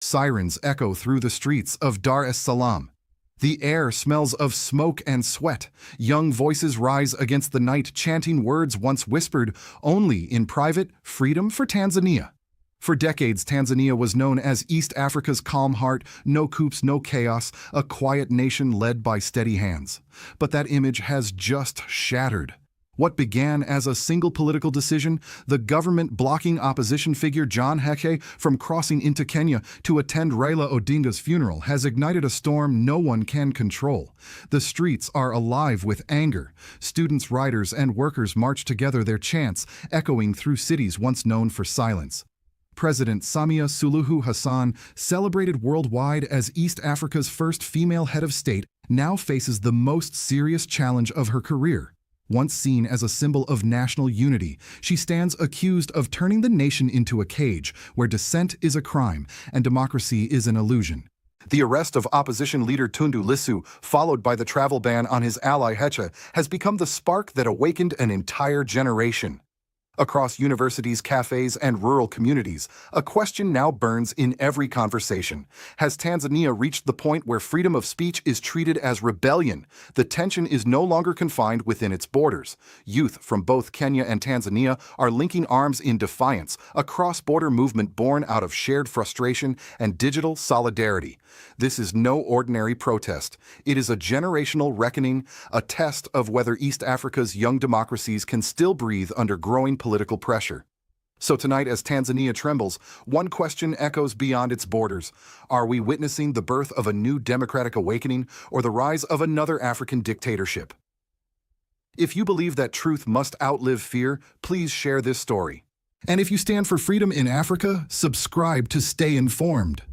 Sirens echo through the streets of Dar es Salaam. The air smells of smoke and sweat. Young voices rise against the night, chanting words once whispered only in private: freedom for Tanzania. For decades, Tanzania was known as East Africa's calm heart, no coups, no chaos, a quiet nation led by steady hands. But that image has just shattered. What began as a single political decision, the government blocking opposition figure John Heche from crossing into Kenya to attend Raila Odinga's funeral, has ignited a storm no one can control. The streets are alive with anger. Students, riders, and workers march together, their chants echoing through cities once known for silence. President Samia Suluhu Hassan, celebrated worldwide as East Africa's first female head of state, now faces the most serious challenge of her career. Once seen as a symbol of national unity, she stands accused of turning the nation into a cage where dissent is a crime and democracy is an illusion. The arrest of opposition leader Tundu Lissu, followed by the travel ban on his ally Heche, has become the spark that awakened an entire generation. Across universities, cafes, and rural communities, a question now burns in every conversation. Has Tanzania reached the point where freedom of speech is treated as rebellion? The tension is no longer confined within its borders. Youth from both Kenya and Tanzania are linking arms in defiance, a cross-border movement born out of shared frustration and digital solidarity. This is no ordinary protest. It is a generational reckoning, a test of whether East Africa's young democracies can still breathe under growing political pressure. So tonight, as Tanzania trembles, one question echoes beyond its borders. Are we witnessing the birth of a new democratic awakening or the rise of another African dictatorship? If you believe that truth must outlive fear, please share this story. And if you stand for freedom in Africa, subscribe to stay informed.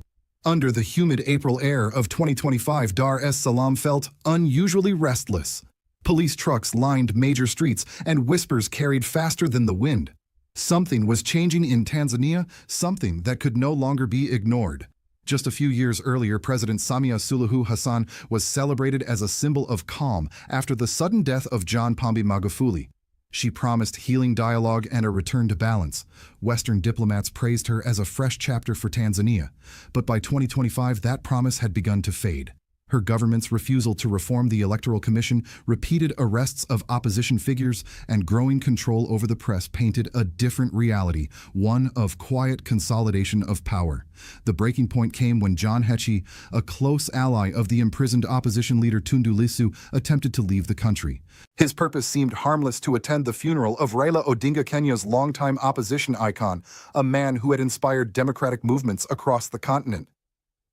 Under the humid April air of 2025, Dar es Salaam felt unusually restless. Police trucks lined major streets, and whispers carried faster than the wind. Something was changing in Tanzania, something that could no longer be ignored. Just a few years earlier, President Samia Suluhu Hassan was celebrated as a symbol of calm after the sudden death of John Pombe Magufuli. She promised healing dialogue and a return to balance. Western diplomats praised her as a fresh chapter for Tanzania. But by 2025, that promise had begun to fade. Her government's refusal to reform the Electoral Commission, repeated arrests of opposition figures, and growing control over the press painted a different reality, one of quiet consolidation of power. The breaking point came when John Heche, a close ally of the imprisoned opposition leader Tundu Lissu, attempted to leave the country. His purpose seemed harmless: to attend the funeral of Raila Odinga, Kenya's longtime opposition icon, a man who had inspired democratic movements across the continent.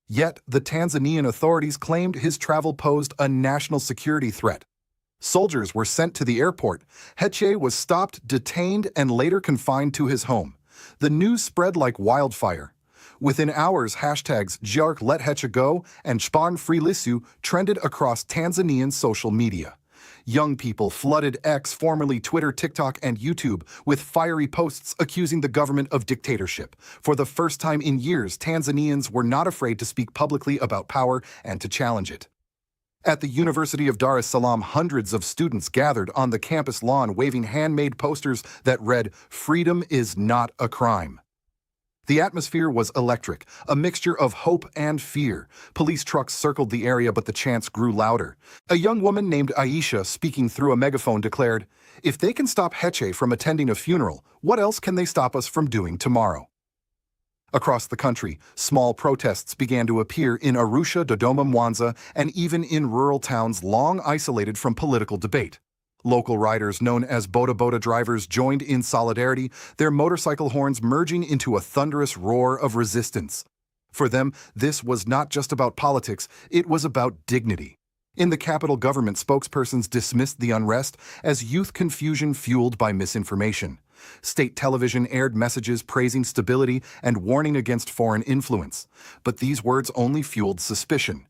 Yet, the Tanzanian authorities claimed his travel posed a national security threat. Soldiers were sent to the airport. Heche was stopped, detained, and later confined to his home. The news spread like wildfire. Within hours, hashtags "JARC Let Heche Go" and "Span Free Lissu" trended across Tanzanian social media. Young people flooded X, formerly Twitter, TikTok, and YouTube, with fiery posts accusing the government of dictatorship. For the first time in years, Tanzanians were not afraid to speak publicly about power and to challenge it. At the University of Dar es Salaam, hundreds of students gathered on the campus lawn waving handmade posters that read, "Freedom is not a crime." The atmosphere was electric, a mixture of hope and fear. Police trucks circled the area, but the chants grew louder. A young woman named Aisha, speaking through a megaphone, declared, "If they can stop Heche from attending a funeral, what else can they stop us from doing tomorrow?" Across the country, small protests began to appear in Arusha, Dodoma, Mwanza, and even in rural towns long isolated from political debate. Local riders, known as boda boda drivers, joined in solidarity, their motorcycle horns merging into a thunderous roar of resistance. For them, this was not just about politics, it was about dignity. In the capital, government spokespersons dismissed the unrest as youth confusion fueled by misinformation. State television aired messages praising stability and warning against foreign influence. But these words only fueled suspicion.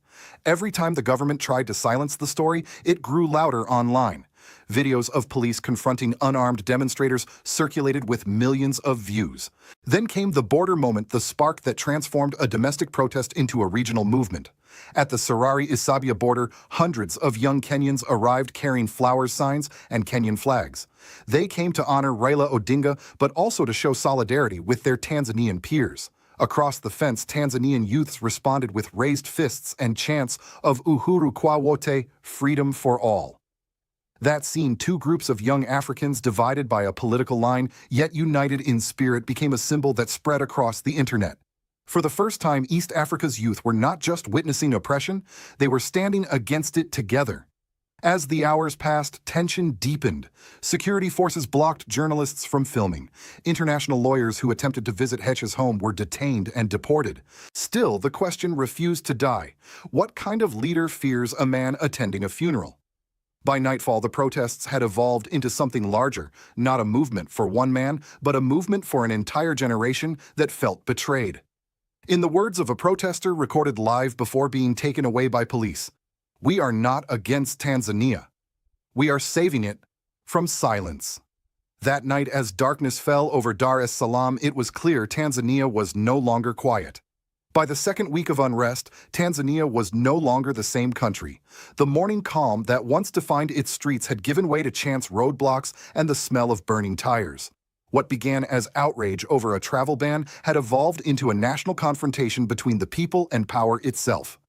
Every time the government tried to silence the story, it grew louder online. Videos of police confronting unarmed demonstrators circulated with millions of views. Then came the border moment, the spark that transformed a domestic protest into a regional movement. At the Sarari-Isabia border, hundreds of young Kenyans arrived carrying flowers, signs, and Kenyan flags. They came to honor Raila Odinga, but also to show solidarity with their Tanzanian peers. Across the fence, Tanzanian youths responded with raised fists and chants of Uhuru kwa wote, freedom for all. That scene, two groups of young Africans divided by a political line, yet united in spirit, became a symbol that spread across the internet. For the first time, East Africa's youth were not just witnessing oppression, they were standing against it together. As the hours passed, tension deepened. Security forces blocked journalists from filming. International lawyers who attempted to visit Heche's home were detained and deported. Still, the question refused to die. What kind of leader fears a man attending a funeral? By nightfall, the protests had evolved into something larger, not a movement for one man, but a movement for an entire generation that felt betrayed. In the words of a protester recorded live before being taken away by police, "We are not against Tanzania. We are saving it from silence." That night, as darkness fell over Dar es Salaam, it was clear Tanzania was no longer quiet. By the second week of unrest, Tanzania was no longer the same country. The morning calm that once defined its streets had given way to chance roadblocks and the smell of burning tires. What began as outrage over a travel ban had evolved into a national confrontation between the people and power itself.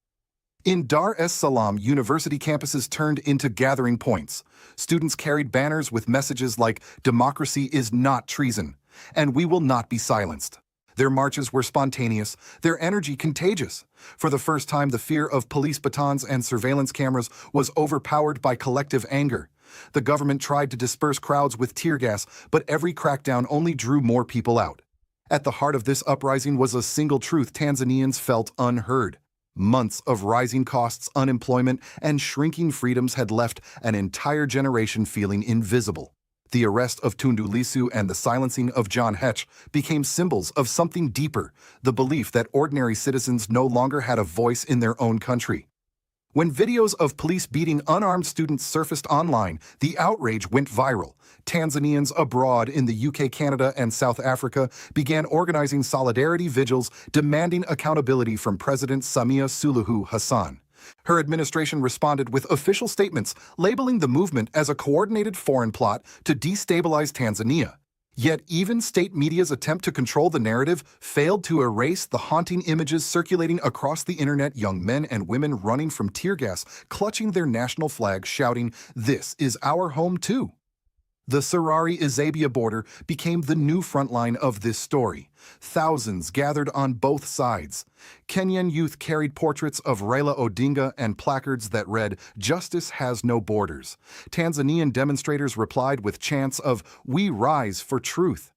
In Dar es Salaam, university campuses turned into gathering points. Students carried banners with messages like, "Democracy is not treason," and "We will not be silenced." Their marches were spontaneous, their energy contagious. For the first time, the fear of police batons and surveillance cameras was overpowered by collective anger. The government tried to disperse crowds with tear gas, but every crackdown only drew more people out. At the heart of this uprising was a single truth Tanzanians felt unheard. Months of rising costs, unemployment, and shrinking freedoms had left an entire generation feeling invisible. The arrest of Tundu Lissu and the silencing of John Heche became symbols of something deeper, the belief that ordinary citizens no longer had a voice in their own country. When videos of police beating unarmed students surfaced online, the outrage went viral. Tanzanians abroad in the UK, Canada, and South Africa began organizing solidarity vigils demanding accountability from President Samia Suluhu Hassan. Her administration responded with official statements labeling the movement as a coordinated foreign plot to destabilize Tanzania. Yet even state media's attempt to control the narrative failed to erase the haunting images circulating across the internet, young men and women running from tear gas, clutching their national flag, shouting, "This is our home too." The Sirari-Izabia border became the new front line of this story. Thousands gathered on both sides. Kenyan youth carried portraits of Raila Odinga and placards that read, "Justice has no borders." Tanzanian demonstrators replied with chants of, "We rise for truth."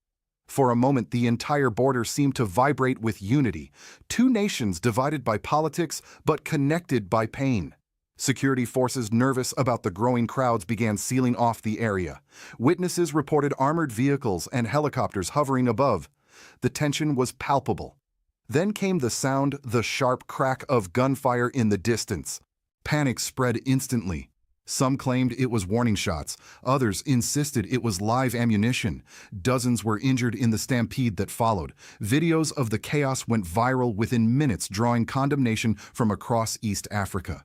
For a moment, the entire border seemed to vibrate with unity. Two nations divided by politics, but connected by pain. Security forces, nervous about the growing crowds, began sealing off the area. Witnesses reported armored vehicles and helicopters hovering above. The tension was palpable. Then came the sound, the sharp crack of gunfire in the distance. Panic spread instantly. Some claimed it was warning shots. Others insisted it was live ammunition. Dozens were injured in the stampede that followed. Videos of the chaos went viral within minutes, drawing condemnation from across East Africa.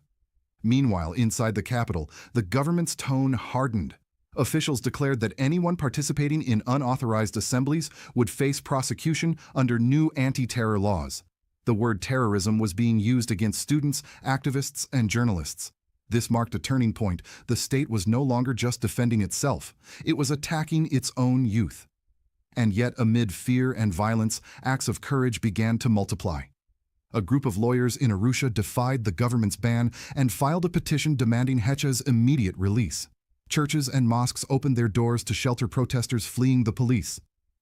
Meanwhile, inside the capital, the government's tone hardened. Officials declared that anyone participating in unauthorized assemblies would face prosecution under new anti-terror laws. The word terrorism was being used against students, activists, and journalists. This marked a turning point. The state was no longer just defending itself. It was attacking its own youth. And yet, amid fear and violence, acts of courage began to multiply. A group of lawyers in Arusha defied the government's ban and filed a petition demanding Heche's immediate release. Churches and mosques opened their doors to shelter protesters fleeing the police.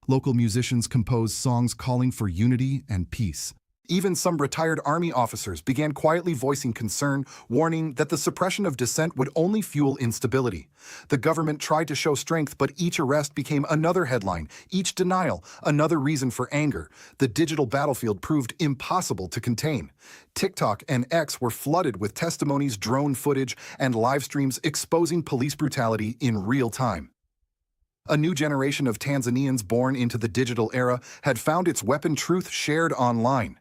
Local musicians composed songs calling for unity and peace. Even some retired army officers began quietly voicing concern, warning that the suppression of dissent would only fuel instability. The government tried to show strength, but each arrest became another headline, each denial another reason for anger. The digital battlefield proved impossible to contain. TikTok and X were flooded with testimonies, drone footage, and live streams exposing police brutality in real time. A new generation of Tanzanians born into the digital era had found its weapon, truth shared online.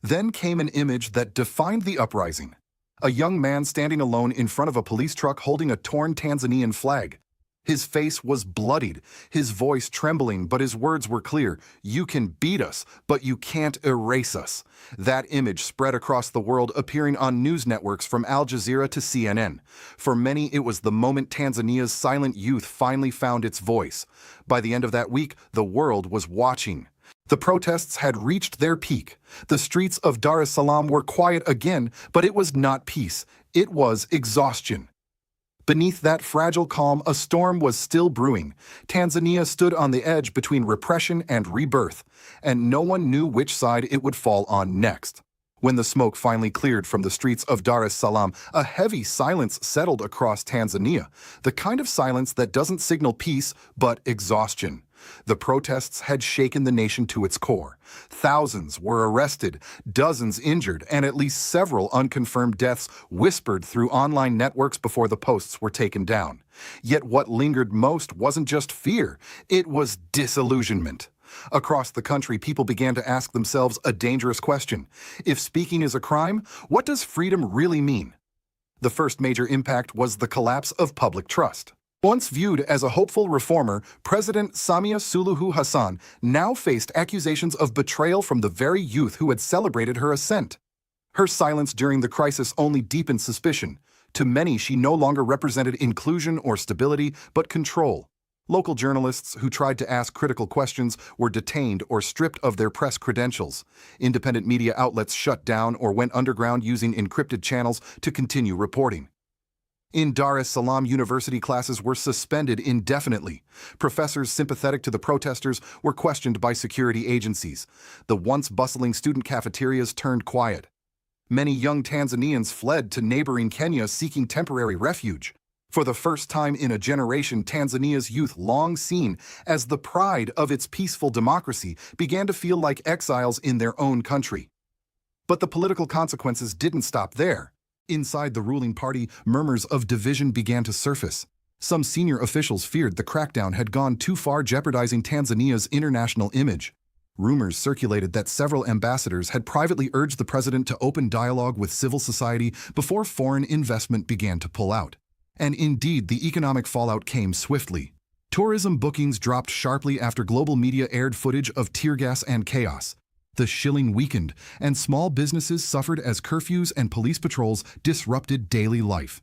Then came an image that defined the uprising. A young man standing alone in front of a police truck holding a torn Tanzanian flag. His face was bloodied, his voice trembling, but his words were clear. "You can beat us, but you can't erase us." That image spread across the world, appearing on news networks from Al Jazeera to CNN. For many, it was the moment Tanzania's silent youth finally found its voice. By the end of that week, the world was watching. The protests had reached their peak. The streets of Dar es Salaam were quiet again, but it was not peace. It was exhaustion. Beneath that fragile calm, a storm was still brewing. Tanzania stood on the edge between repression and rebirth, and no one knew which side it would fall on next. When the smoke finally cleared from the streets of Dar es Salaam, a heavy silence settled across Tanzania, the kind of silence that doesn't signal peace, but exhaustion. The protests had shaken the nation to its core. Thousands were arrested, dozens injured, and at least several unconfirmed deaths whispered through online networks before the posts were taken down. Yet what lingered most wasn't just fear, it was disillusionment. Across the country, people began to ask themselves a dangerous question. If speaking is a crime, what does freedom really mean? The first major impact was the collapse of public trust. Once viewed as a hopeful reformer, President Samia Suluhu Hassan now faced accusations of betrayal from the very youth who had celebrated her ascent. Her silence during the crisis only deepened suspicion. To many, she no longer represented inclusion or stability, but control. Local journalists who tried to ask critical questions were detained or stripped of their press credentials. Independent media outlets shut down or went underground using encrypted channels to continue reporting. In Dar es Salaam, university classes were suspended indefinitely. Professors sympathetic to the protesters were questioned by security agencies. The once bustling student cafeterias turned quiet. Many young Tanzanians fled to neighboring Kenya seeking temporary refuge. For the first time in a generation, Tanzania's youth, long seen as the pride of its peaceful democracy, began to feel like exiles in their own country. But the political consequences didn't stop there. Inside the ruling party, murmurs of division began to surface. Some senior officials feared the crackdown had gone too far, jeopardizing Tanzania's international image. Rumors circulated that several ambassadors had privately urged the president to open dialogue with civil society before foreign investment began to pull out. And indeed, the economic fallout came swiftly. Tourism bookings dropped sharply after global media aired footage of tear gas and chaos. The shilling weakened, and small businesses suffered as curfews and police patrols disrupted daily life.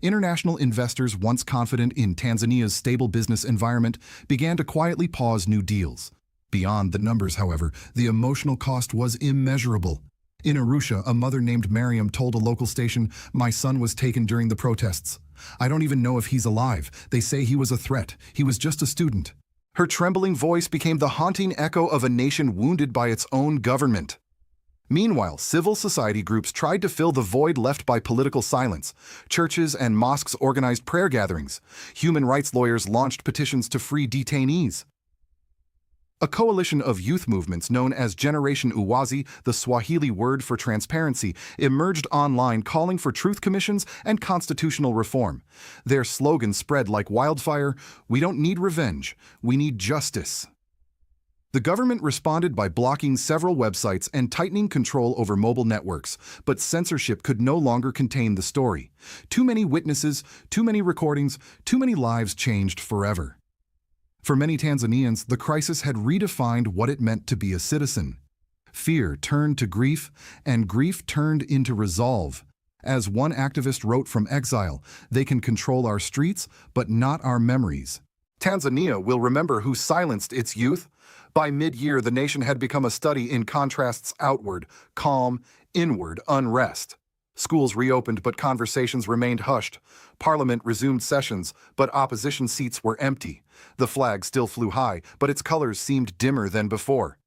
International investors, once confident in Tanzania's stable business environment, began to quietly pause new deals. Beyond the numbers, however, the emotional cost was immeasurable. In Arusha, a mother named Mariam told a local station, "My son was taken during the protests. I don't even know if he's alive. They say he was a threat. He was just a student." Her trembling voice became the haunting echo of a nation wounded by its own government. Meanwhile, civil society groups tried to fill the void left by political silence. Churches and mosques organized prayer gatherings. Human rights lawyers launched petitions to free detainees. A coalition of youth movements known as Generation Uwazi, the Swahili word for transparency, emerged online calling for truth commissions and constitutional reform. Their slogan spread like wildfire: "We don't need revenge, we need justice." The government responded by blocking several websites and tightening control over mobile networks, but censorship could no longer contain the story. Too many witnesses, too many recordings, too many lives changed forever. For many Tanzanians, the crisis had redefined what it meant to be a citizen. Fear turned to grief, and grief turned into resolve. As one activist wrote from exile, "They can control our streets, but not our memories." Tanzania will remember who silenced its youth. By mid-year, the nation had become a study in contrasts: outward, calm; inward, unrest. Schools reopened, but conversations remained hushed. Parliament resumed sessions, but opposition seats were empty. The flag still flew high, but its colors seemed dimmer than before.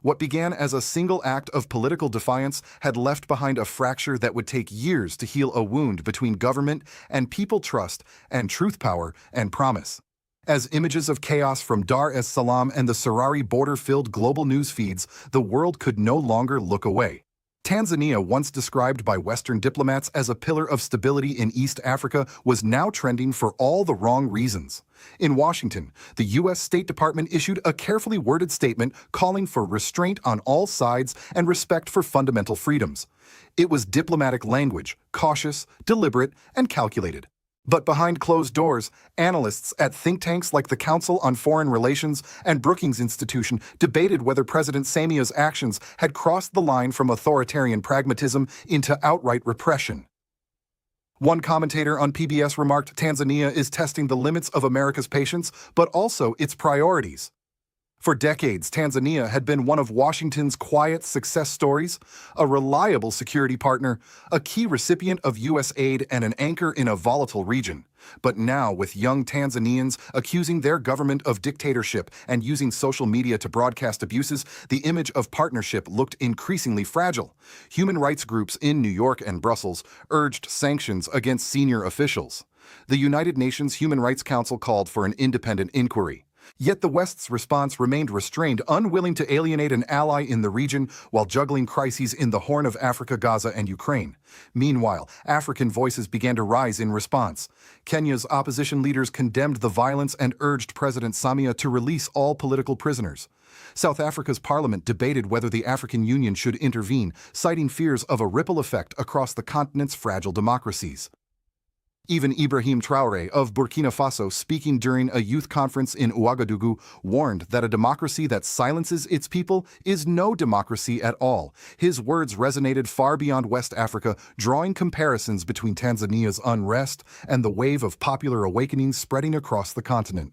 What began as a single act of political defiance had left behind a fracture that would take years to heal, a wound between government and people, trust and truth, power and promise. As images of chaos from Dar es Salaam and the Sirari border filled global news feeds, the world could no longer look away. Tanzania, once described by Western diplomats as a pillar of stability in East Africa, was now trending for all the wrong reasons. In Washington, the U.S. State Department issued a carefully worded statement calling for restraint on all sides and respect for fundamental freedoms. It was diplomatic language, cautious, deliberate, and calculated. But behind closed doors, analysts at think tanks like the Council on Foreign Relations and Brookings Institution debated whether President Samia's actions had crossed the line from authoritarian pragmatism into outright repression. One commentator on PBS remarked Tanzania is testing the limits of America's patience, but also its priorities. For decades, Tanzania had been one of Washington's quiet success stories, a reliable security partner, a key recipient of U.S. aid, and an anchor in a volatile region. But now, with young Tanzanians accusing their government of dictatorship and using social media to broadcast abuses, the image of partnership looked increasingly fragile. Human rights groups in New York and Brussels urged sanctions against senior officials. The United Nations Human Rights Council called for an independent inquiry. Yet the West's response remained restrained, unwilling to alienate an ally in the region while juggling crises in the Horn of Africa, Gaza, and Ukraine. Meanwhile, African voices began to rise in response. Kenya's opposition leaders condemned the violence and urged President Samia to release all political prisoners. South Africa's parliament debated whether the African Union should intervene, citing fears of a ripple effect across the continent's fragile democracies. Even Ibrahim Traoré of Burkina Faso, speaking during a youth conference in Ouagadougou, warned that a democracy that silences its people is no democracy at all. His words resonated far beyond West Africa, drawing comparisons between Tanzania's unrest and the wave of popular awakenings spreading across the continent.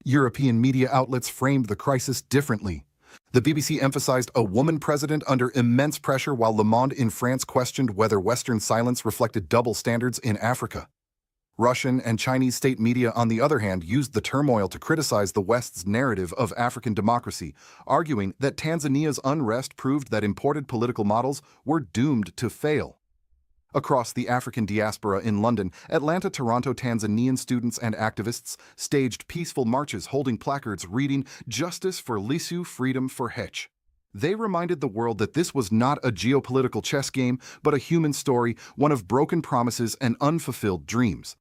European media outlets framed the crisis differently. The BBC emphasized a woman president under immense pressure, while Le Monde in France questioned whether Western silence reflected double standards in Africa. Russian and Chinese state media, on the other hand, used the turmoil to criticize the West's narrative of African democracy, arguing that Tanzania's unrest proved that imported political models were doomed to fail. Across the African diaspora in London, Atlanta, Toronto, Tanzanian students and activists staged peaceful marches holding placards reading "Justice for Lissu, Freedom for Hech." They reminded the world that this was not a geopolitical chess game, but a human story, one of broken promises and unfulfilled dreams.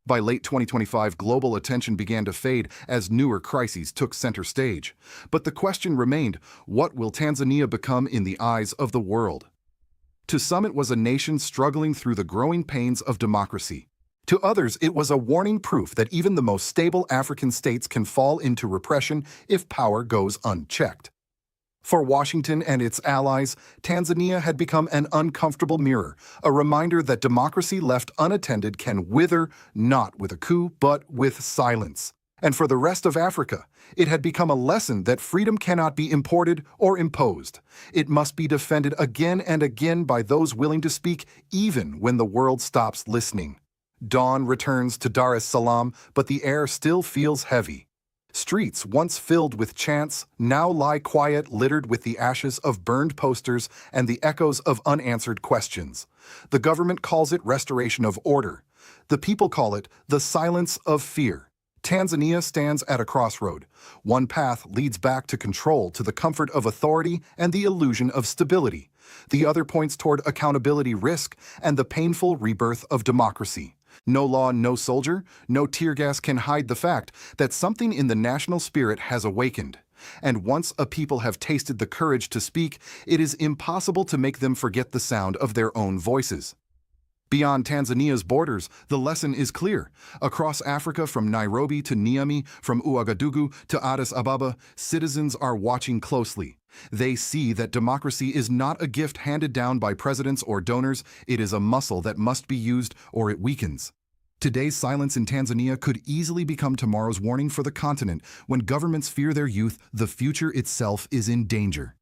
By late 2025, global attention began to fade as newer crises took center stage. But the question remained, what will Tanzania become in the eyes of the world? To some, it was a nation struggling through the growing pains of democracy. To others, it was a warning proof that even the most stable African states can fall into repression if power goes unchecked. For Washington and its allies, Tanzania had become an uncomfortable mirror, a reminder that democracy left unattended can wither, not with a coup, but with silence. And for the rest of Africa, it had become a lesson that freedom cannot be imported or imposed. It must be defended again and again by those willing to speak, even when the world stops listening. Dawn returns to Dar es Salaam, but the air still feels heavy. Streets once filled with chants now lie quiet, littered with the ashes of burned posters and the echoes of unanswered questions. The government calls it restoration of order. The people call it the silence of fear. Tanzania stands at a crossroad. One path leads back to control, to the comfort of authority and the illusion of stability. The other points toward accountability, risk, and the painful rebirth of democracy. No law, no soldier, no tear gas can hide the fact that something in the national spirit has awakened. And once a people have tasted the courage to speak, it is impossible to make them forget the sound of their own voices. Beyond Tanzania's borders, the lesson is clear. Across Africa, from Nairobi to Niamey, from Ouagadougou to Addis Ababa, citizens are watching closely. They see that democracy is not a gift handed down by presidents or donors. It is a muscle that must be used or it weakens. Today's silence in Tanzania could easily become tomorrow's warning for the continent. When governments fear their youth, the future itself is in danger.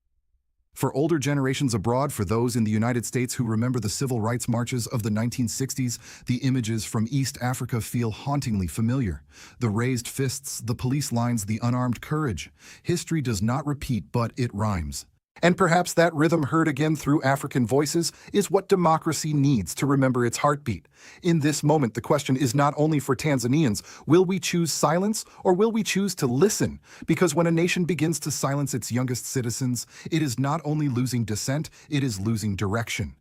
For older generations abroad, for those in the United States who remember the civil rights marches of the 1960s, the images from East Africa feel hauntingly familiar. The raised fists, the police lines, the unarmed courage. History does not repeat, but it rhymes. And perhaps that rhythm heard again through African voices is what democracy needs to remember its heartbeat. In this moment, the question is not only for Tanzanians, will we choose silence or will we choose to listen? Because when a nation begins to silence its youngest citizens, it is not only losing dissent, it is losing direction.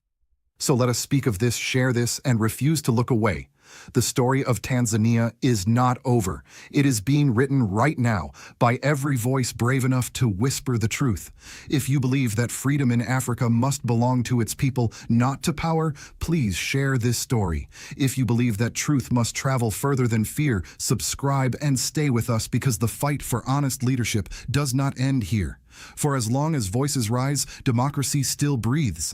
So let us speak of this, share this, and refuse to look away. The story of Tanzania is not over. It is being written right now by every voice brave enough to whisper the truth. If you believe that freedom in Africa must belong to its people, not to power, please share this story. If you believe that truth must travel further than fear, subscribe and stay with us, because the fight for honest leadership does not end here. For as long as voices rise, democracy still breathes.